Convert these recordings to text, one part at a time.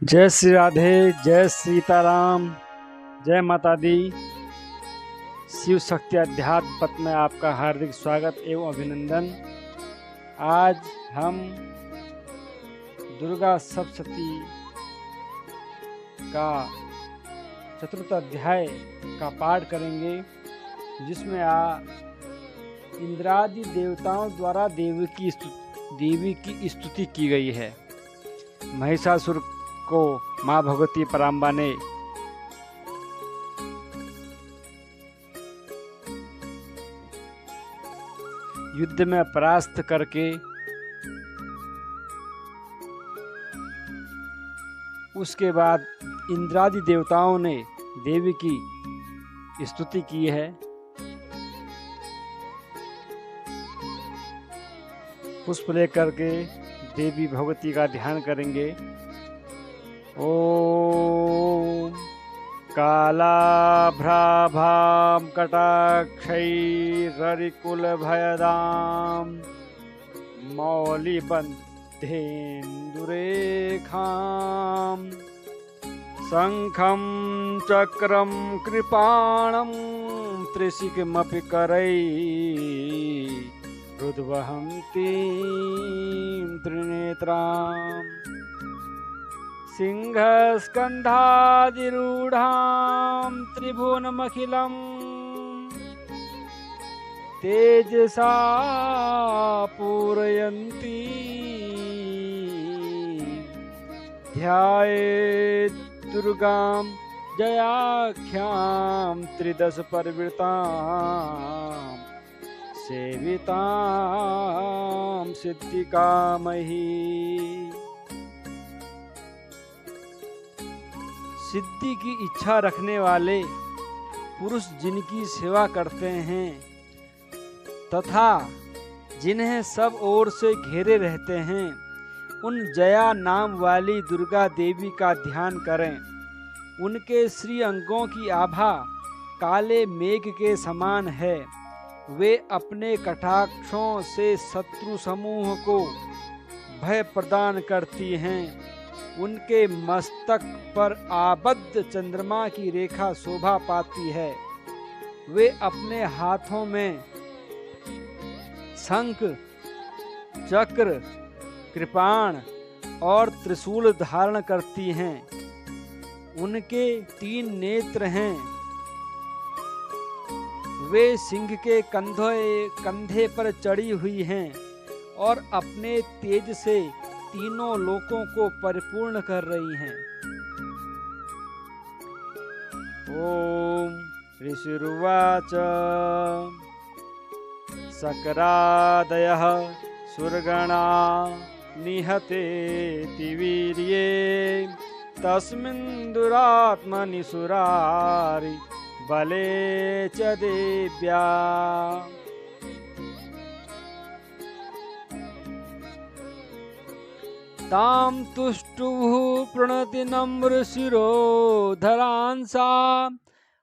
जय श्री राधे, जय सीताराम, जय माता दी। शिव शक्ति अध्यात्म पथ में आपका हार्दिक स्वागत एवं अभिनंदन। आज हम दुर्गा सप्तशती का चतुर्थ अध्याय का पाठ करेंगे, जिसमें इंद्रादि देवताओं द्वारा देवी की स्तुति की गई है। महिषासुर को माँ भगवती पराम्बा ने युद्ध में परास्त करके उसके बाद इंद्रादि देवताओं ने देवी की स्तुति की है। पुष्प लेकर के देवी भगवती का ध्यान करेंगे। ओम कालाभ्राभां कटाक्षैररिकुलभयदां मौलिबन्धेन्दुरेखां शङ्खं चक्रं कृपाणं त्रिशिखमपि करैरुद्वहन्तीं त्रिनेत्राम् सिंहस्कन्धादिरूढां त्रिभुवनमखिलं तेजसा पूरयन्ती ध्यायेत् दुर्गां जयाख्यां त्रिदशपरिवृतां सेवितां सिद्धिकामही। सिद्धि की इच्छा रखने वाले पुरुष जिनकी सेवा करते हैं तथा जिन्हें सब ओर से घेरे रहते हैं, उन जया नाम वाली दुर्गा देवी का ध्यान करें। उनके श्री अंगों की आभा काले मेघ के समान है। वे अपने कटाक्षों से शत्रु समूह को भय प्रदान करती हैं। उनके मस्तक पर आबद्ध चंद्रमा की रेखा शोभा पाती है। वे अपने हाथों में शंख, चक्र, कृपाण और त्रिशूल धारण करती हैं। उनके 3 नेत्र हैं। वे सिंह के कंधे पर चढ़ी हुई हैं और अपने तेज से तीनों लोकों को परिपूर्ण कर रही हैं। ओम ऋषिरुवाच सकरादयः सुरगणा निहतेति वीर्ये तस्मिन् दुरात्मनि सुरारि बले च देव्या। तां तुष्टुः प्रणति नम्र शिरोधरांसा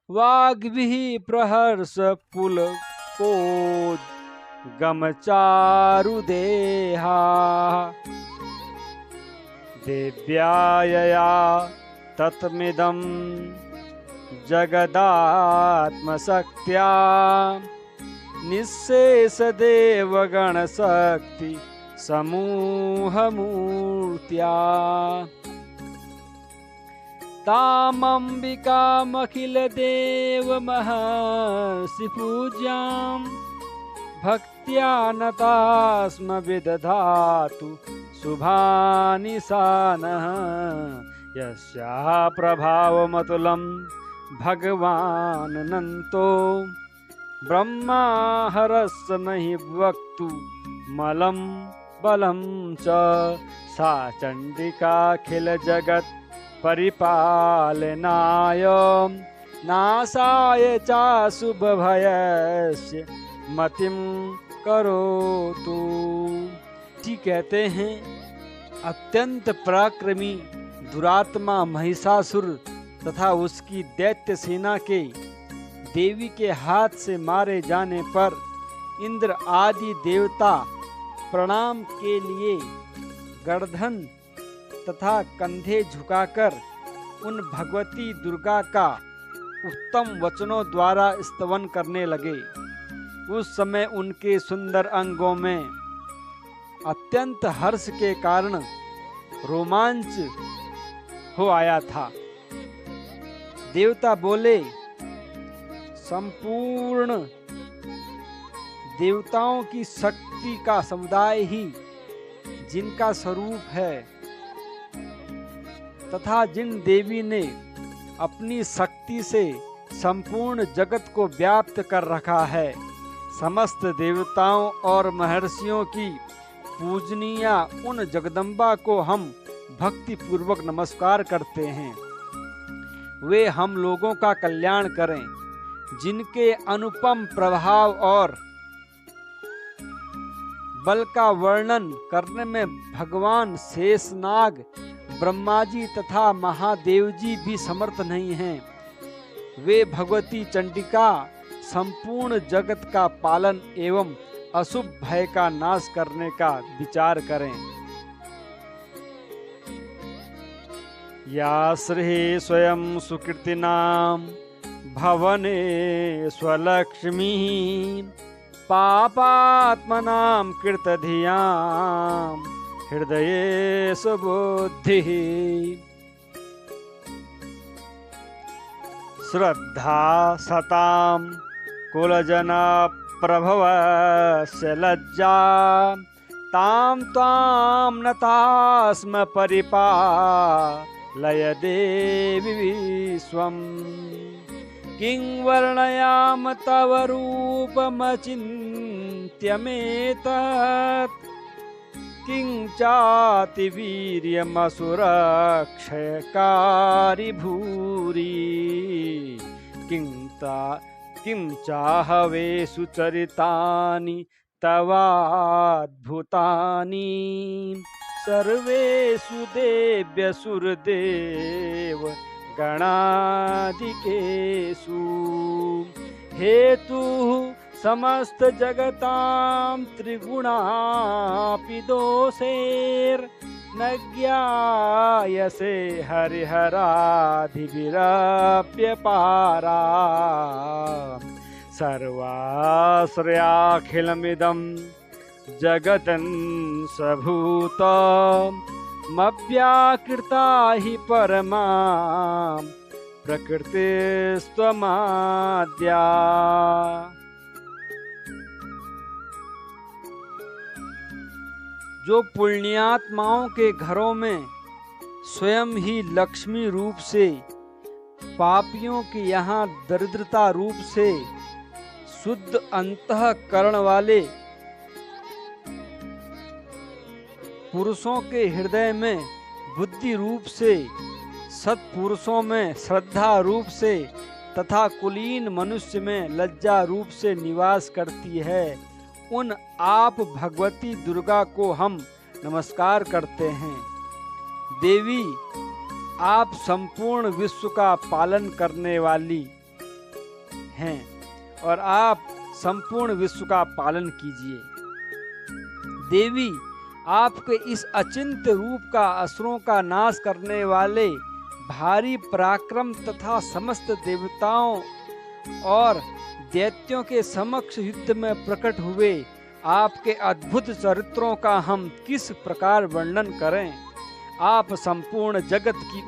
वाग्भिः प्रहर्ष पुलकोद्गमचारुदेहा। देव्यायया तत्मिदं जगदात्मशक्त्या निःशेषदेवगणशक्ति समूहमूर्त्या। तामम्बिकामखिलदेवमहर्षि पूज्यां भक्त्या नतास्म विदधातु शुभानि सानः। यस्याः प्रभावमतुलं भगवानन्तो ब्रह्मा हरस्य नहि वक्तु मलं बलं च। सा चण्डिकाखिल जगत् परिपालनाय नाशाय चाशुभभयस्य मतिं करोतु। जी कहते हैं, अत्यंत पराक्रमी दुरात्मा महिषासुर तथा उसकी दैत्य सेना के देवी के हाथ से मारे जाने पर इंद्र आदि देवता प्रणाम के लिए गर्दन तथा कंधे झुकाकर उन भगवती दुर्गा का उत्तम वचनों द्वारा स्तवन करने लगे। उस समय उनके सुंदर अंगों में अत्यंत हर्ष के कारण रोमांच हो आया था। देवता बोले, संपूर्ण देवताओं की शक्ति का समुदाय ही जिनका स्वरूप है तथा जिन देवी ने अपनी शक्ति से संपूर्ण जगत को व्याप्त कर रखा है, समस्त देवताओं और महर्षियों की पूजनीय उन जगदम्बा को हम भक्ति पूर्वक नमस्कार करते हैं। वे हम लोगों का कल्याण करें। जिनके अनुपम प्रभाव और बल का वर्णन करने में भगवान शेषनाग, ब्रह्मा जी तथा महादेव जी भी समर्थ नहीं हैं, वे भगवती चंडिका संपूर्ण जगत का पालन एवं अशुभ भय का नाश करने का विचार करें। या श्री स्वयं सुकृतिनाम भवने स्वलक्ष्मी पापात्मनां कृतधियां हृदये सुबुद्धिः श्रद्धा सतां कुलजना प्रभवस्य लज्जा तां त्वां नतास्म परिपालय देवी विश्वम् किं वर्णयाम तव रूपमचिन्त्यमेतत् किं चाति वीर्यमसुरक्षयकारी भूरि किं चाहवे सुचरितानि तवाद्भुतानि सर्वेषु देव्यसुरदेव गणादिकेषु हेतुः समस्त जगतां त्रिगुणापि दोषैर्न ज्ञायसे हरिहराधिभिरप्यपारा सर्वाश्रयाखिलमिदं जगतं सभूतमव्याकृता हि परमा प्रकृतिस्त्वमाद्या। जो पुण्यात्माओं के घरों में स्वयं ही लक्ष्मी रूप से, पापियों के यहाँ दरिद्रता रूप से, शुद्ध अंतःकरण वाले पुरुषों के हृदय में बुद्धि रूप से, सत्पुरुषों में श्रद्धा रूप से तथा कुलीन मनुष्य में लज्जा रूप से निवास करती है, उन आप भगवती दुर्गा को हम नमस्कार करते हैं। देवी, आप संपूर्ण विश्व का पालन करने वाली हैं और आप संपूर्ण विश्व का पालन कीजिए। देवी, आपके इस अचिंत्य रूप का असुरों का नाश करने वाले भारी पराक्रम तथा समस्त देवताओं और दैत्यों के समक्ष युद्ध में प्रकट हुए आपके अद्भुत चरित्रों का हम किस प्रकार वर्णन करें। आप संपूर्ण जगत की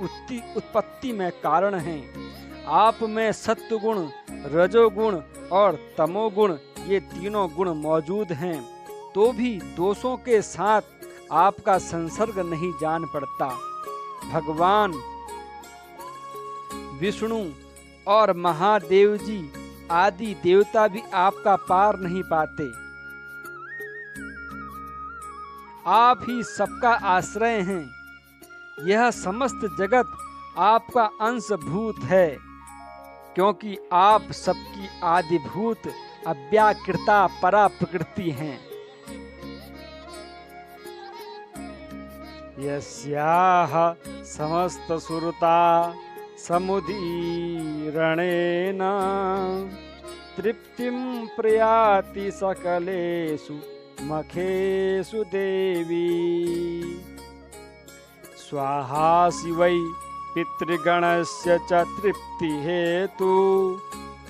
उत्पत्ति में कारण हैं। आप में सत्वगुण, रजोगुण और तमोगुण ये तीनों गुण मौजूद हैं, तो भी दोषों के साथ आपका संसर्ग नहीं जान पड़ता। भगवान विष्णु और महादेव जी आदि देवता भी आपका पार नहीं पाते। आप ही सबका आश्रय हैं। यह समस्त जगत आपका अंशभूत है, क्योंकि आप सबकी आदिभूत अव्याकृता परा प्रकृति हैं। यस्याह समस्त सुरता समुदीरणेन तृप्तिं प्रयाति सकलेषु मखेषु देवी स्वाहासि वै पितृगणस्य च तृप्ति हेतु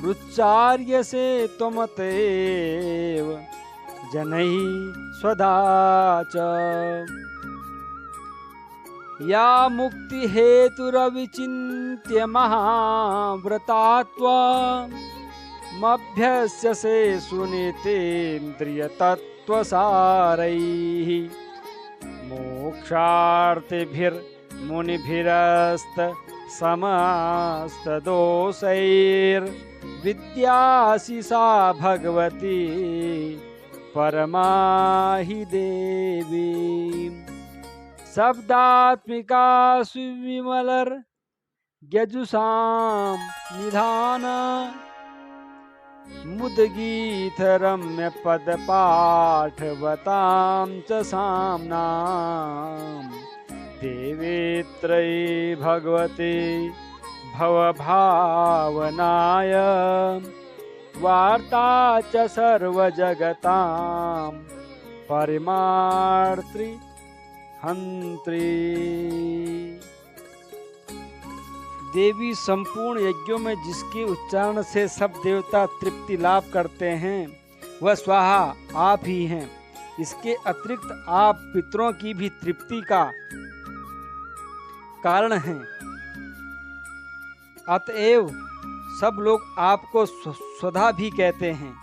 रुच्चार्यसे त्वमतएव जनैः स्वधा च। या मुक्ति हेतुरविचिन्त्य महाव्रतात्वमभ्यस्यसे सुनीतेन्द्रियतत्त्वसारैः मोक्षार्थिभिर्मुनिभिरस्त समस्तदोषैर्विद्यासि सा भगवती परमा हि देवी। शब्दात्मिका सुविमलर यजुषां निधान मुदगीत रम्य पद पाठवतां च साम्नां देवेत्रयी भगवते भवभावनाय वार्ता च सर्वजगतां परिमार्त्री हंत्री। देवी संपूर्ण यज्ञों में जिसके उच्चारण से सब देवता तृप्ति लाभ करते हैं वह स्वाहा आप ही हैं। इसके अतिरिक्त आप पितरों की भी तृप्ति का कारण हैं। अतएव सब लोग आपको स्वधा भी कहते हैं।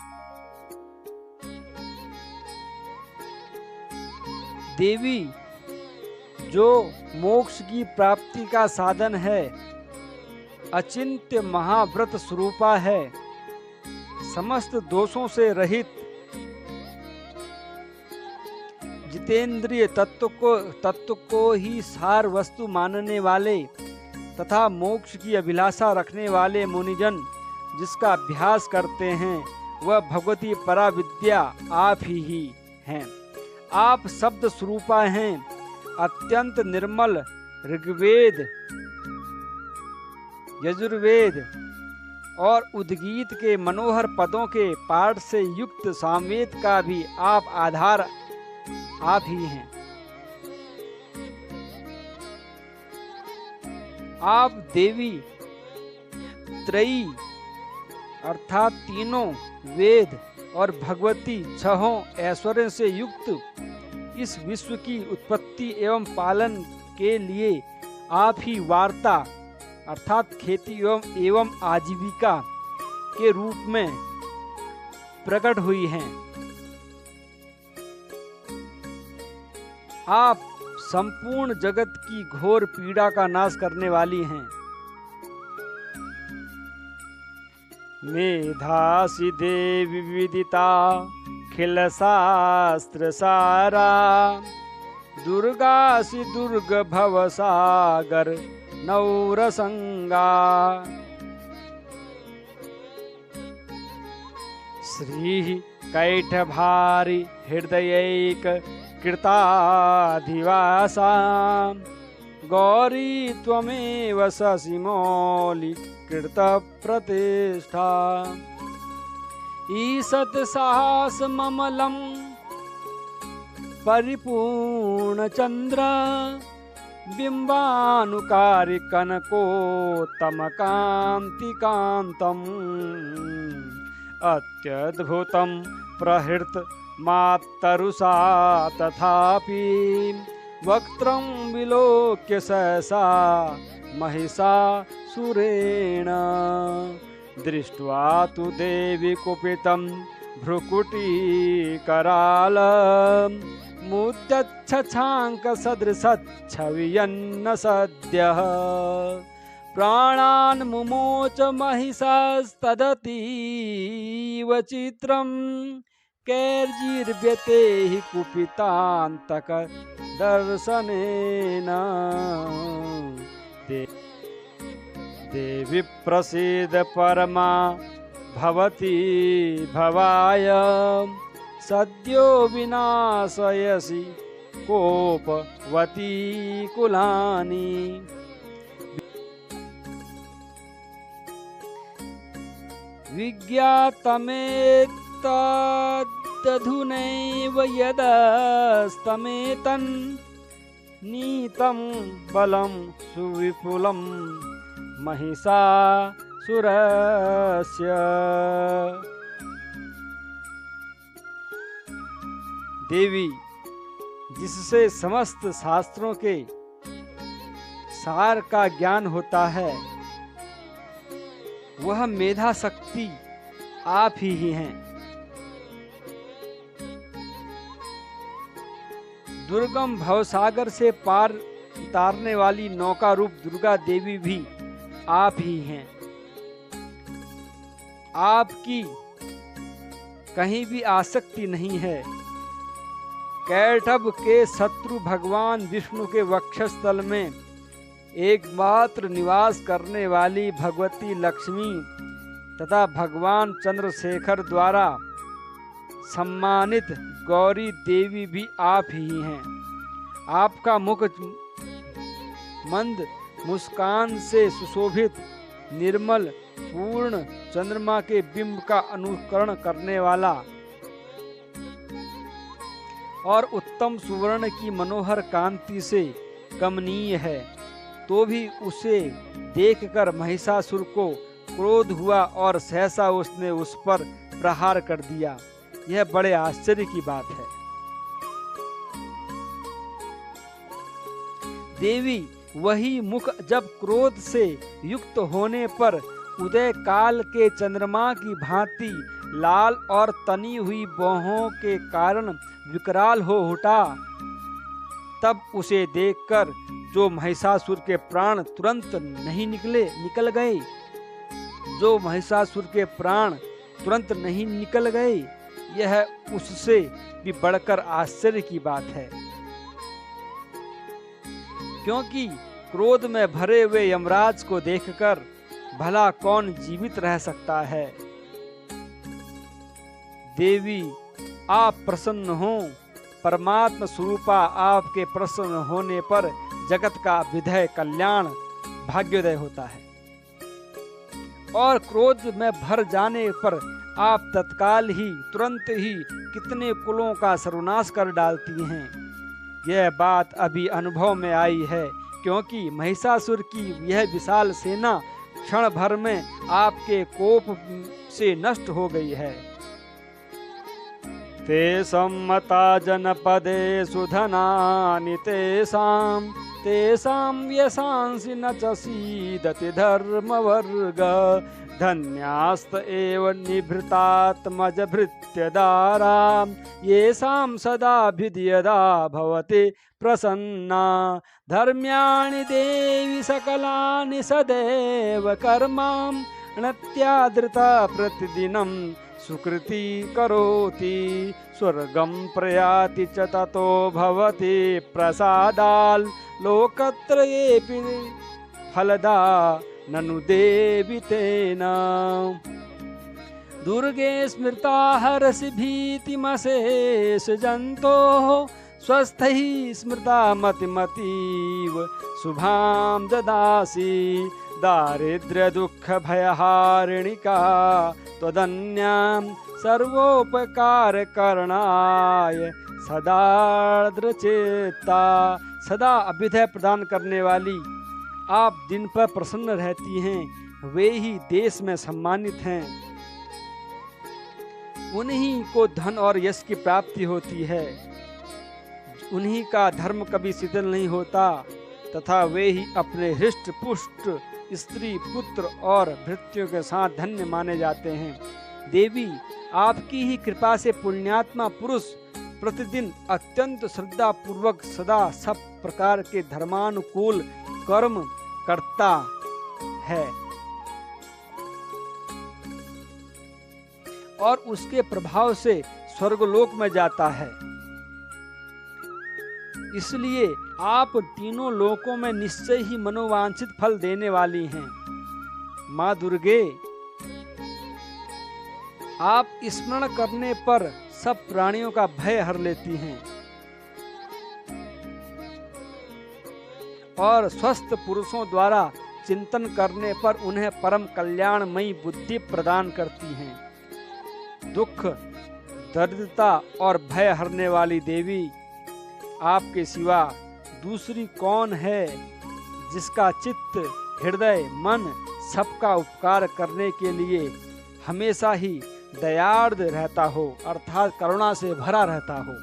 देवी जो मोक्ष की प्राप्ति का साधन है, अचिंत्य महाव्रत स्वरूपा है, समस्त दोषों से रहित, जितेंद्रिय तत्व को ही सार वस्तु मानने वाले तथा मोक्ष की अभिलाषा रखने वाले मुनिजन जिसका अभ्यास करते हैं वह भगवती पराविद्या आप ही हैं। आप शब्द स्वरूपा हैं। अत्यंत निर्मल ऋग्वेद, यजुर्वेद और उद्गीत के मनोहर पदों के पाठ से युक्त सामवेद का भी आप आधार आप ही हैं। आप देवी त्रयी अर्थात तीनों वेद और भगवती छहों ऐश्वर्य से युक्त इस विश्व की उत्पत्ति एवं पालन के लिए आप ही वार्ता अर्थात खेती एवं आजीविका के रूप में प्रकट हुई हैं। आप संपूर्ण जगत की घोर पीड़ा का नाश करने वाली हैं। मेधासी देवी विदिता खिल शास्त्र सारा दुर्गासी दुर्ग भव सागर नौरसंगा। श्री कैटभारी हृदयैक कृताधिवासा गौरी त्वमेव शशिमौलि कृत प्रतिष्ठा। ईशत साहस ममलम परिपूर्ण चंद्र बिंबानुकारी कनकोत्तम कांति कांतम। अत्यद्भुतम प्रहृत मातरुषा तथापि वक्त्रं विलोक्य सहसा महिषासुरेण। दृष्ट्वा तु देवी कुपितं भ्रुकुटीकराल मुद्यच्छांक सदृशच्छवियन्न सद्यः। प्राणान् मुमोच महिषास्तदतीव चित्रं कैर्जीर्यते हि कुपितान्तक दर्शनेन। देवी प्रसीद परमा भवती भवाय सद्यो विनाशयसि कोपवती कुलानि। विज्ञातमेतदधुनैव यदस्तमेतन् नीतं बलं सुविपुलं महिषासुरस्य। देवी, जिससे समस्त शास्त्रों के सार का ज्ञान होता है, वह मेधा शक्ति आप ही हैं। दुर्गम भवसागर से पार उतारने वाली नौका रूप दुर्गा देवी भी आप ही हैं। आपकी कहीं भी आसक्ति नहीं है। कैटभ के शत्रु भगवान विष्णु के वक्षस्थल में एकमात्र निवास करने वाली भगवती लक्ष्मी तथा भगवान चंद्रशेखर द्वारा सम्मानित गौरी देवी भी आप ही हैं। आपका मुख मंद मुस्कान से सुशोभित, निर्मल, पूर्ण चंद्रमा के बिंब का अनुकरण करने वाला और उत्तम सुवर्ण की मनोहर कांति से कमनीय है। तो भी उसे देखकर महिषासुर को क्रोध हुआ और सहसा उसने उस पर प्रहार कर दिया। यह बड़े आश्चर्य की बात है। देवी, वही मुख जब क्रोध से युक्त होने पर उदय काल के चंद्रमा की भांति लाल और तनी हुई बाहों के कारण विकराल हो उठा, तब उसे देखकर जो महिषासुर के प्राण तुरंत नहीं निकल गए, यह उससे भी बढ़कर आश्चर्य की बात है। क्योंकि क्रोध में भरे हुए यमराज को देखकर भला कौन जीवित रह सकता है। देवी, आप प्रसन्न हो। परमात्मा स्वरूपा आपके प्रसन्न होने पर जगत का विधेय कल्याण भाग्योदय होता है और क्रोध में भर जाने पर आप तत्काल ही तुरंत ही कितने कुलों का सर्वनाश कर डालती हैं। यह बात अभी अनुभव में आई है, क्योंकि महिषासुर की यह विशाल सेना क्षण भर में आपके कोप से नष्ट हो गई है। ते सम्मता जनपदे सुधनानि तेषां यशांसि न च सीदति धर्मवर्ग धन्यास्त एव निभृतात्मजभृत्यदारा येषां सदाभिधियदा भवति प्रसन्ना धर्म्याणि देवी सकलानि सदैव कर्मां नत्यादृता प्रतिदिनं सुकृति करोति स्वर्गं प्रयाति च ततो भवति प्रसादाल् लोकत्रयेऽपि फलदा ननु देवि तेन दुर्गे स्मृता हरसि भीतिमशेष जन्तोः स्वस्थैः स्मृता मतिमतीव शुभां ददासि दारिद्र्य दुःख भयहारिणिका त्वदन्यां सर्वोपकार करणाय सदार्द्रचेता सदा अभ्युदय प्रदान करने वाली आप जिन पर प्रसन्न रहती हैं वे ही देश में सम्मानित हैं। उन्हीं को धन और यश की प्राप्ति होती है। उन्हीं का धर्म कभी शिथिल नहीं होता तथा वे ही अपने हृष्ट पुष्ट स्त्री पुत्र और भृत्यों के साथ धन्य माने जाते हैं। देवी, आपकी ही कृपा से पुण्यात्मा पुरुष प्रतिदिन अत्यंत श्रद्धा पूर्वक सदा सब प्रकार के धर्मानुकूल कर्म करता है और उसके प्रभाव से स्वर्गलोक में जाता है। इसलिए आप तीनों लोकों में निश्चय ही मनोवांछित फल देने वाली हैं। माँ दुर्गे, आप स्मरण करने पर सब प्राणियों का भय हर लेती हैं और स्वस्थ पुरुषों द्वारा चिंतन करने पर उन्हें परम कल्याणमयी बुद्धि प्रदान करती हैं। दुख, दरिद्रता और भय हरने वाली देवी, आपके सिवा दूसरी कौन है जिसका चित्त, हृदय, मन सबका उपकार करने के लिए हमेशा ही दयार्द रहता हो, अर्थात करुणा से भरा रहता हो।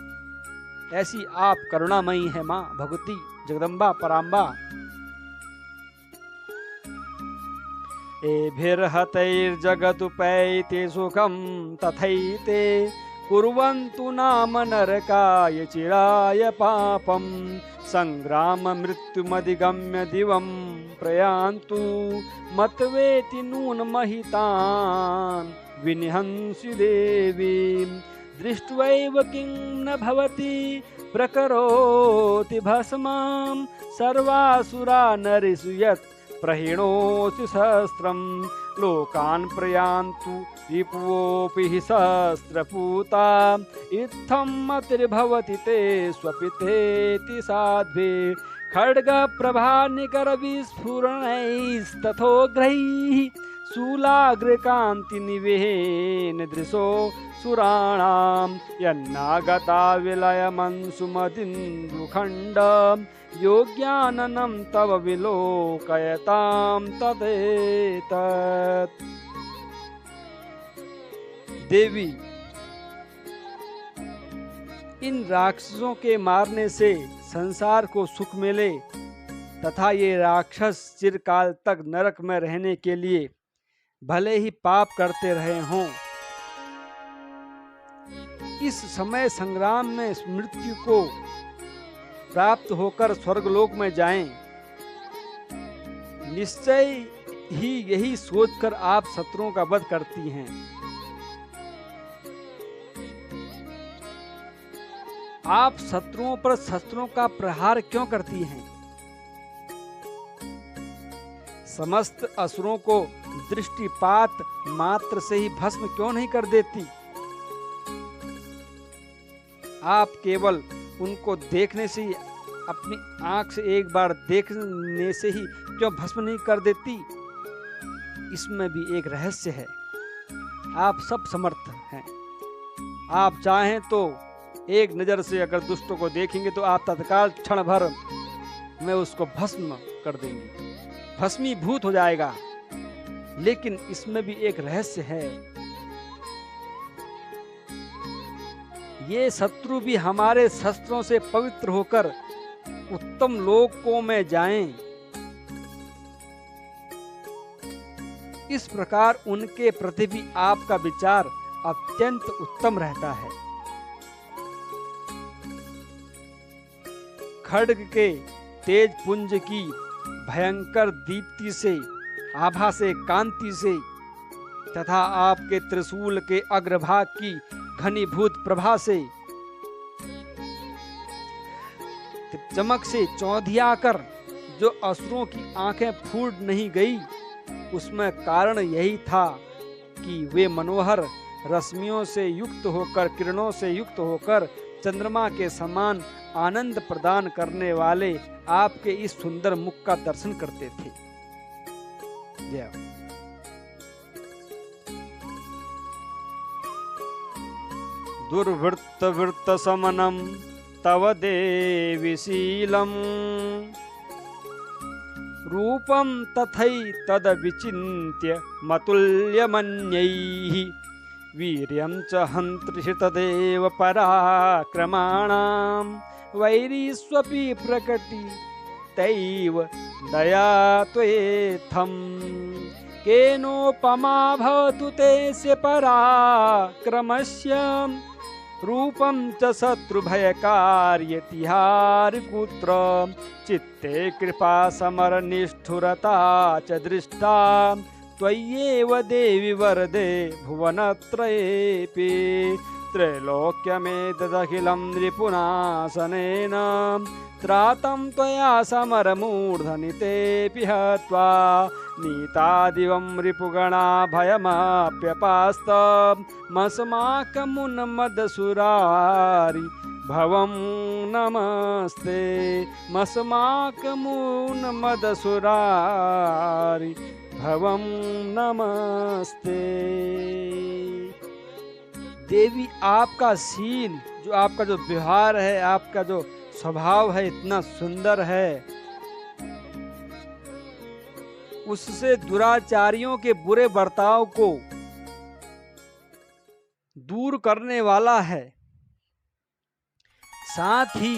ऐसी आप करुणामयी है माँ भगवती जगदम्बा पराम्बा। एभिर्हतैर्जगदुपैते सुखं तथैते कुर्वन्तु नाम नरकाय चिराय पापं संग्राम मृत्युमधिगम्य दिवं प्रयान्तु मतवेति नून महितान् विनिहंसि देवीं दृष्ट्वैव किं न भवति प्रकरोति भस्मां सर्वासुरा नरिषु यत् प्रहीणोऽसि सहस्रं लोकान् प्रयान्तु रिपुवोऽपि हि सहस्रपूता इत्थं मतिर्भवति ते स्वपितेति साध्वे खड्गप्रभानिकरविस्फुरणैस्तथोग्रैः शूलाग्रकान्तिनिवेहेन दृशो सुराणां यन्नागता विलयमंसुमदिन्दुखण्ड योग्याननं तव विलोकयतां तदेतत्। देवी, इन राक्षसों के मारने से संसार को सुख मिले तथा ये राक्षस चिरकाल तक नरक में रहने के लिए भले ही पाप करते रहे हों, इस समय संग्राम में मृत्यु को प्राप्त होकर स्वर्गलोक में जाएं। निश्चय ही यही सोचकर आप शत्रुओं का वध करती हैं। आप शत्रुओं पर शस्त्रों का प्रहार क्यों करती हैं? समस्त असुरों को दृष्टिपात मात्र से ही भस्म क्यों नहीं कर देती? आप केवल उनको देखने से ही, अपनी आंख से एक बार देखने से ही क्यों भस्म नहीं कर देती? इसमें भी एक रहस्य है। आप सब समर्थ हैं। आप चाहें तो एक नजर से अगर दुष्टों को देखेंगे तो आप तत्काल क्षण भर में उसको भस्म कर देंगे, भस्मीभूत हो जाएगा। लेकिन इसमें भी एक रहस्य है। ये शत्रु भी हमारे शस्त्रों से पवित्र होकर उत्तम लोकों में जाएं। इस प्रकार उनके प्रति भी आपका विचार अत्यंत उत्तम रहता है। खड्ग के तेज पुंज की भयंकर दीप्ति से, आभा से, कांति से तथा आपके त्रिशूल के अग्रभाग की घनीभूत प्रभा से, चमक से चौंधियाकर जो असुरों की आंखें फूट नहीं गई, उसमें कारण यही था कि वे मनोहर रश्मियों से युक्त होकर, किरणों से युक्त होकर चंद्रमा के समान आनंद प्रदान करने वाले आपके इस सुंदर मुख का दर्शन करते थे। जय। दुर्वृत्त समनम तव देवी शीलम रूपम तथैतद विचिन्त्य मतुल्यमन्यैः वीर्यं च हन्त्रि तदेव पराक्रमाणां वैरीष्वपि प्रकटितैव दया त्वेथं केनोपमा भवतु तेस्य पराक्रमस्य रूपं च शत्रुभयकार्यतिहारिपुत्र चित्ते कृपा समरनिष्ठुरता च दृष्टा त्वय्येव देवि वरदे भुवनत्रयेऽपि त्रैलोक्यमेतदखिलं नृपुनाशनेन त्रातं त्वया समरमूर्धनितेऽपि हत्वा नीतादिवं रिपुगणा भयमप्यपास्तमस्माकमुन्मदसुरारि भवं नमस्ते मस्माकमुन्मदसुरारि भवं नमस्ते। देवी, आपका शील, जो आपका जो व्यवहार है, आपका जो स्वभाव है इतना सुंदर है, उससे दुराचारियों के बुरे बर्ताव को दूर करने वाला है। साथ ही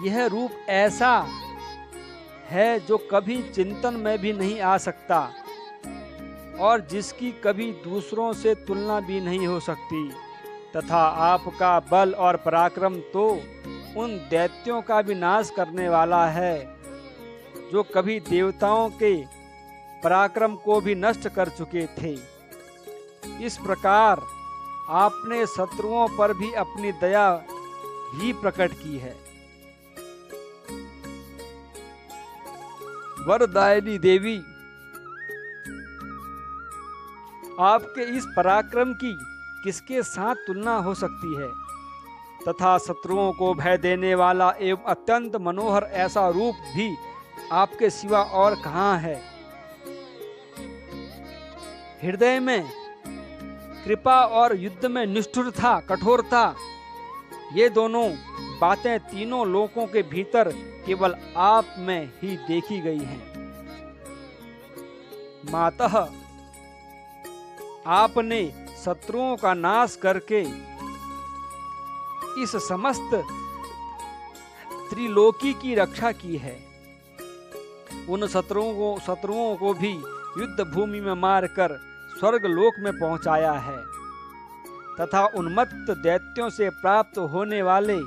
यह रूप ऐसा है जो कभी चिंतन में भी नहीं आ सकता और जिसकी कभी दूसरों से तुलना भी नहीं हो सकती, तथा आपका बल और पराक्रम तो उन दैत्यों का भी नाश करने वाला है जो कभी देवताओं के पराक्रम को भी नष्ट कर चुके थे। इस प्रकार आपने शत्रुओं पर भी अपनी दया ही प्रकट की है। वरदायिनी देवी, आपके इस पराक्रम की किसके साथ तुलना हो सकती है, तथा शत्रुओं को भय देने वाला एवं अत्यंत मनोहर ऐसा रूप भी आपके सिवा और कहाँ है। हृदय में कृपा और युद्ध में निष्ठुरता, कठोरता, ये दोनों बातें तीनों लोकों के भीतर केवल आप में ही देखी गई हैं। मातः आपने शत्रुओं का नाश करके इस समस्त त्रिलोकी की रक्षा की है। उन शत्रुओं को भी युद्ध भूमि में मारकर स्वर्ग लोक में पहुंचाया है, तथा उन्मत्त दैत्यों से प्राप्त होने वाले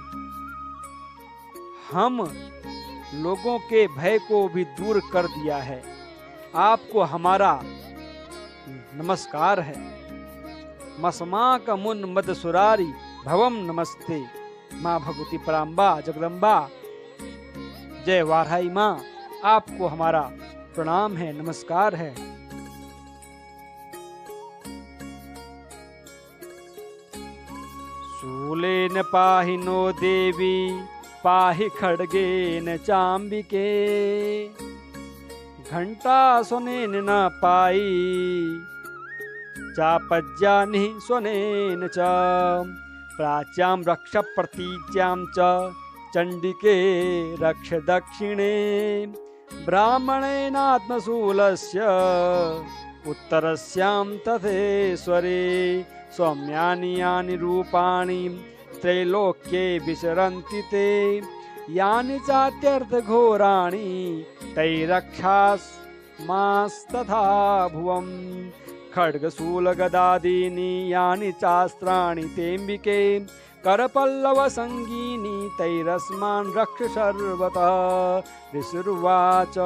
हम लोगों के भय को भी दूर कर दिया है। आपको हमारा नमस्कार है। मस्माक मुन मदसुरारी भवम नमस्ते। माँ भगवती पराम्बा जगदम्बा, जय वाराही माँ, आपको हमारा प्रणाम है, नमस्कार है। शूलेन पाहि नो देवी पाहि खड्गेन चाम्बिके, घंटा सुनेन न पाई चापज्यानि स्वनेन च, प्राच्यां रक्ष प्रतीच्यां च चण्डिके रक्ष दक्षिणे, ब्राह्मणेनात्मशूलस्य उत्तरस्यां तथेश्वरे, सौम्यानि यानि रूपाणि त्रैलोक्ये विचरन्ति ते, यानि चात्यर्थघोराणि तैरक्षास्मास्तथा भुवम्, खड्गशूलगदादीनि यानि चास्त्राणि तेऽम्बिके, करपल्लवसङ्गीनि तैरस्मान् रक्ष सर्वतः। ऋषिर्वाच,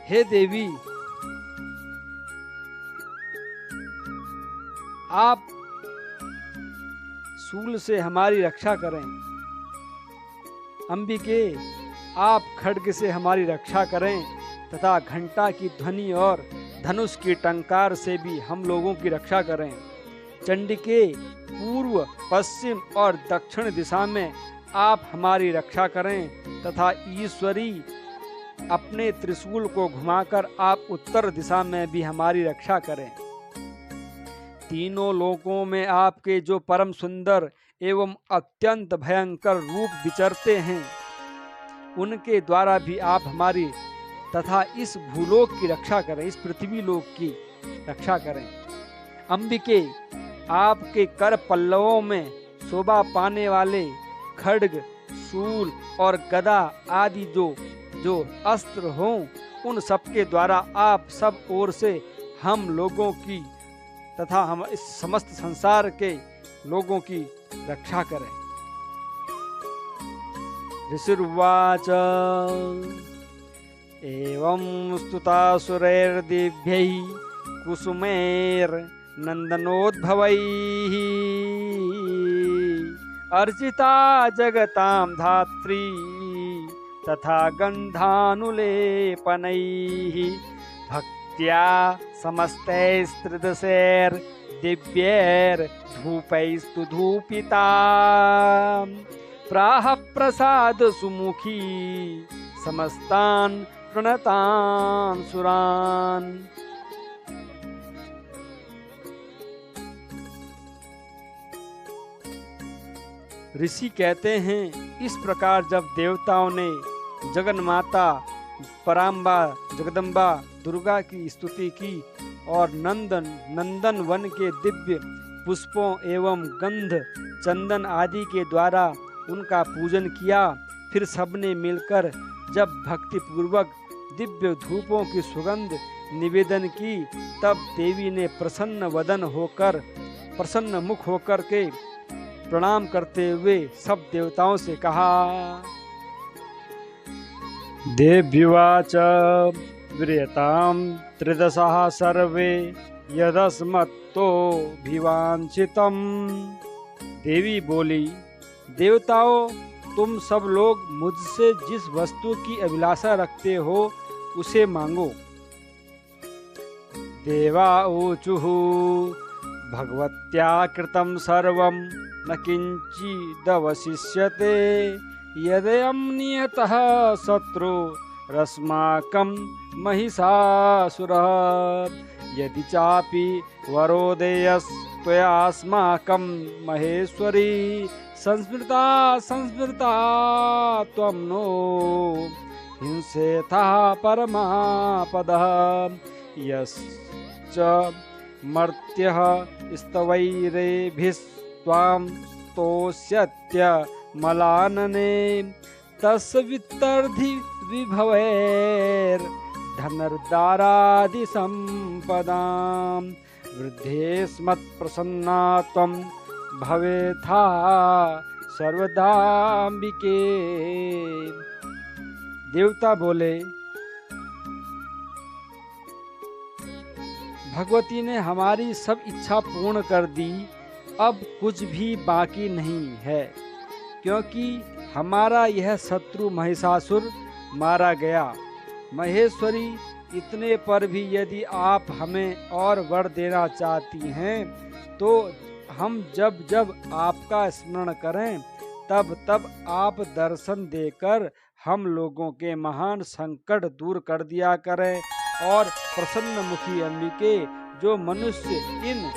हे देवी, आप शूल से हमारी रक्षा करें। अंबिके, आप खड्ग से हमारी रक्षा करें तथा घंटा की ध्वनि और धनुष की टंकार से भी हम लोगों की रक्षा करें। चंडिके, पूर्व, पश्चिम और दक्षिण दिशा में आप हमारी रक्षा करें तथा ईश्वरी, अपने त्रिशूल को घुमाकर आप उत्तर दिशा में भी हमारी रक्षा करें। तीनों लोकों में आपके जो परम सुंदर एवं अत्यंत भयंकर रूप विचरते हैं, उनके द्वारा भी आप हमारी तथा इस भूलोक की रक्षा करें, इस पृथ्वी लोक की रक्षा करें। अंबिके, आपके कर पल्लवों में शोभा पाने वाले खड्ग, शूल और गदा आदि जो अस्त्र हों, उन सबके द्वारा आप सब ओर से हम लोगों की तथा हम इस समस्त संसार के लोगों की रक्षा करें। ऋषिर्वाच, एवं स्तुतासुरैर्दिव्यैः कुसुमैर्नन्दनोद्भवैः, अर्चिता जगतां धात्री तथा गन्धानुलेपनैः, भक्त्या समस्तैस्त्रिदशैर्दिव्यैर्धूपैस्तु धूपिता, प्राह प्रसाद सुमुखी समस्तान् प्रणतान् सुरान्। ऋषि कहते हैं, इस प्रकार जब देवताओं ने जगन्माता पराम्बा जगदम्बा दुर्गा की स्तुति की और नंदन वन के दिव्य पुष्पों एवं गंध चंदन आदि के द्वारा उनका पूजन किया, फिर सबने मिलकर जब भक्ति पूर्वक दिव्य धूपों की सुगंध निवेदन की, तब देवी ने प्रसन्न मुख होकर के प्रणाम करते हुए सब देवताओं से कहा। देव्युवाच विरतां त्रिदशः सर्वे यदस्मत्तोऽभिवाञ्छितम्। देवी बोली, देवताओं, तुम सब लोग मुझसे जिस वस्तु की अभिलाषा रखते हो उसे मांगो। देवा ऊचुः भगवत्या कृतं सर्वं न किंचिदवशिष्यते यदयं नियतः शत्रुरस्माकं महिषासुरः यदि चापि वरो देयस्त्वयास्माकं महेश्वरी संस्मृता त्वं नो हिंसेथः परमापदः यश्च मर्त्यः स्तवैरेभिस्त्वां स्तोष्यत्य मलानने तस्य वित्तर्धि विभवैर्धनर्दारादि संपदां वृद्धेस्मत्प्रसन्ना त्वं भवेथा सर्वदाम्बिके। देवता बोले, भगवती ने हमारी सब इच्छा पूर्ण कर दी, अब कुछ भी बाकी नहीं है, क्योंकि हमारा यह शत्रु महिषासुर मारा गया। महेश्वरी, इतने पर भी यदि आप हमें और वर देना चाहती हैं तो हम जब जब आपका स्मरण करें तब तब आप दर्शन देकर हम लोगों के महान संकट दूर कर दिया करें। और प्रसन्न मुखी अंबिके, जो मनुष्य इन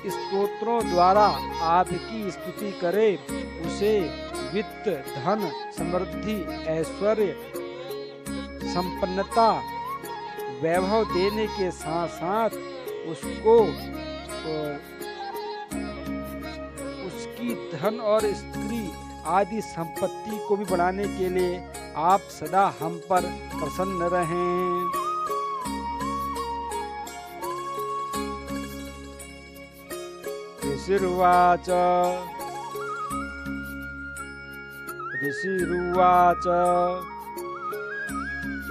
स्तोत्रों द्वारा आपकी स्तुति करे उसे वित्त, धन, समृद्धि, ऐश्वर्य, संपन्नता, वैभव देने के साथ साथ उसको उसकी धन और स्त्री आदि संपत्ति को भी बढ़ाने के लिए आप सदा हम पर प्रसन्न रहें। ऋषिरुवाच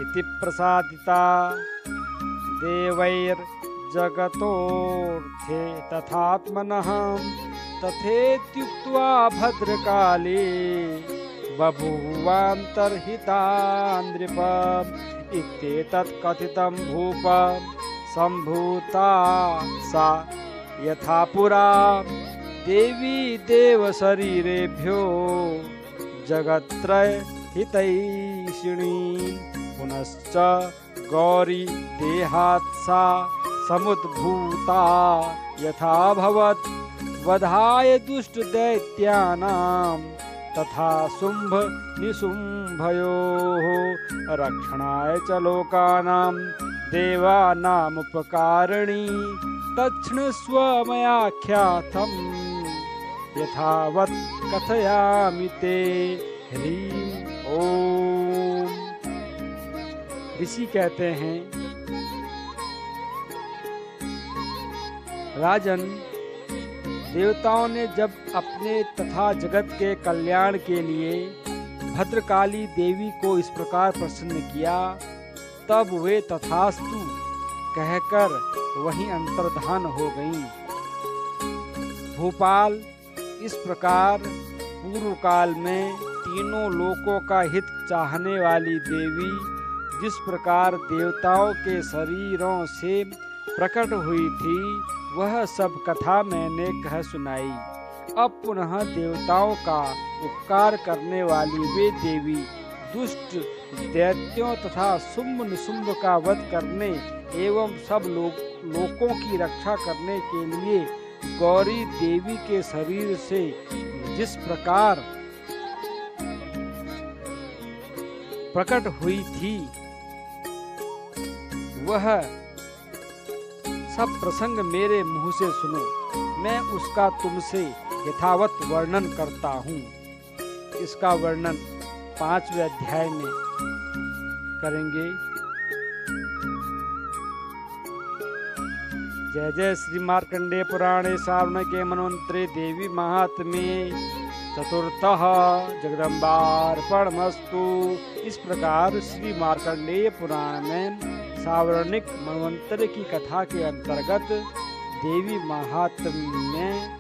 इति प्रसादिता देवैर्जगतोऽर्थे तथात्मनः तथेत्युक्त्वा भद्रकाली बभूवान्तर्हिता नृप इत्येतत् कथितं भूप सम्भूता सा यथा पुरा देवी देव शरीरेभ्यो जगत्त्रय हितैषिणी पुनश्च गौरी देहात् सा समुद्भूता यथा भवत् वधाय दुष्ट दैत्यानां तथा शुंभ निशुंभयोः रक्षणाय च लोकानां देवानामुपकारिणी तच्छृणुस्व मयाख्यातं यथावत् कथयामि ते। ह्रीं ओम। ऋषि कहते हैं, राजन, देवताओं ने जब अपने तथा जगत के कल्याण के लिए भद्रकाली देवी को इस प्रकार प्रसन्न किया, तब वे तथास्तु कहकर वहीं अंतर्धान हो गईं। भूपाल, इस प्रकार पूर्व काल में तीनों लोकों का हित चाहने वाली देवी जिस प्रकार देवताओं के शरीरों से प्रकट हुई थी, वह सब कथा मैंने कह सुनाई। अब पुनः देवताओं का उपकार करने वाली वे देवी दुष्ट दैत्यों तथा शुंभ निशुंभ का वध करने एवं सब लोकों की रक्षा करने के लिए गौरी देवी के शरीर से जिस प्रकार प्रकट हुई थी, वह सब प्रसंग मेरे मुंह से सुनो। मैं उसका तुमसे यथावत वर्णन करता हूँ। इसका वर्णन 5वें अध्याय में करेंगे। जय जय श्री मार्कंडेय पुराणे सावर्णिके मनवंतरे देवी महात्म्ये चतुर्थः जगदम्बार्पणमस्तु। इस प्रकार श्री मार्कंडेय पुराण में सावर्णिक मनवंतर की कथा के अंतर्गत देवी महात्म्य में